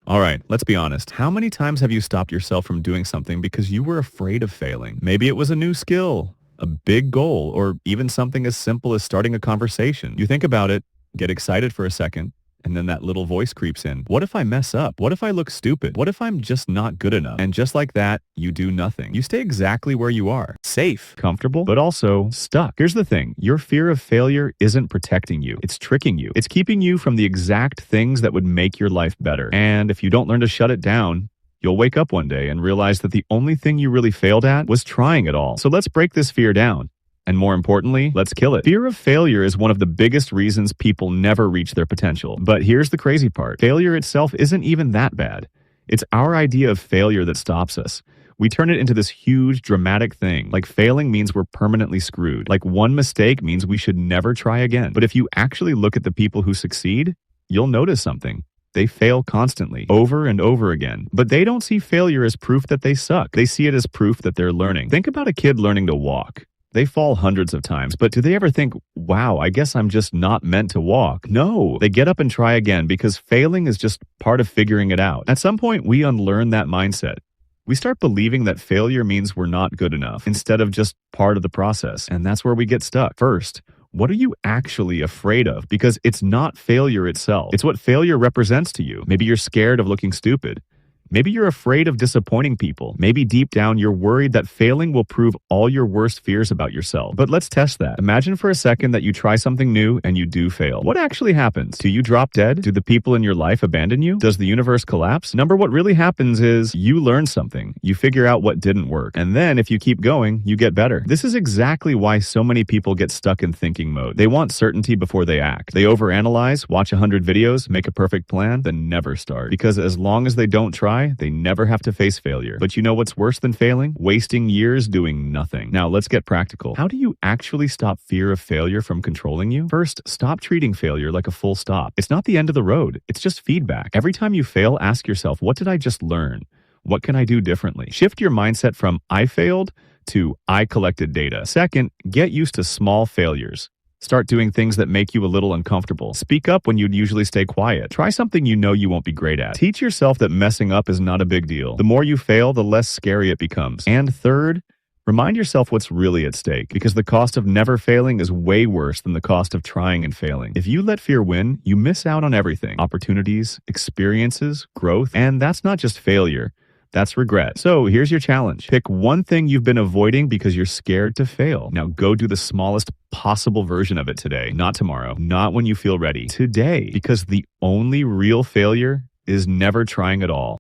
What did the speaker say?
All right, let's be honest. How many times have you stopped yourself from doing something because you were afraid of failing? Maybe it was a new skill, a big goal, or even something as simple as starting a conversation. You think about it, get excited for a second, and then that little voice creeps in. What if I mess up? What if I look stupid? What if I'm just not good enough? And just like that, you do nothing. You stay exactly where you are. Safe, comfortable, but also stuck. Here's the thing. Your fear of failure isn't protecting you. It's tricking you. It's keeping you from the exact things that would make your life better. And if you don't learn to shut it down, you'll wake up one day and realize that the only thing you really failed at was trying it all. So let's break this fear down. And more importantly, let's kill it. Fear of failure is one of the biggest reasons people never reach their potential. But here's the crazy part. Failure itself isn't even that bad. It's our idea of failure that stops us. We turn it into this huge, dramatic thing. Like failing means we're permanently screwed. Like one mistake means we should never try again. But if you actually look at the people who succeed, you'll notice something. They fail constantly, over and over again. But they don't see failure as proof that they suck. They see it as proof that they're learning. Think about a kid learning to walk. They fall hundreds of times, but do they ever think, wow, I guess I'm just not meant to walk? No, they get up and try again because failing is just part of figuring it out. At some point, we unlearn that mindset. We start believing that failure means we're not good enough instead of just part of the process. And that's where we get stuck. First, what are you actually afraid of? Because it's not failure itself. It's what failure represents to you. Maybe you're scared of looking stupid. Maybe you're afraid of disappointing people. Maybe deep down you're worried that failing will prove all your worst fears about yourself. But let's test that. Imagine for a second that you try something new and you do fail. What actually happens? Do you drop dead? Do the people in your life abandon you? Does the universe collapse? What really happens is you learn something. You figure out what didn't work. And then if you keep going, you get better. This is exactly why so many people get stuck in thinking mode. They want certainty before they act. They overanalyze, watch 100 videos, make a perfect plan, then never start. Because as long as they don't try, they never have to face failure. But you know what's worse than failing? Wasting years doing nothing. Now let's get practical. How do you actually stop fear of failure from controlling you? First, stop treating failure like a full stop. It's not the end of the road. It's just feedback. Every time you fail, ask yourself, what did I just learn? What can I do differently? Shift your mindset from I failed to I collected data. Second, get used to small failures. Start doing things that make you a little uncomfortable. Speak up when you'd usually stay quiet. Try something you know you won't be great at. Teach yourself that messing up is not a big deal. The more you fail, the less scary it becomes. And third, remind yourself what's really at stake, because the cost of never failing is way worse than the cost of trying and failing. If you let fear win, you miss out on everything. Opportunities, experiences, growth, and that's not just failure. That's regret. So here's your challenge. Pick one thing you've been avoiding because you're scared to fail. Now go do the smallest possible version of it today, not tomorrow, not when you feel ready. Today, because the only real failure is never trying at all.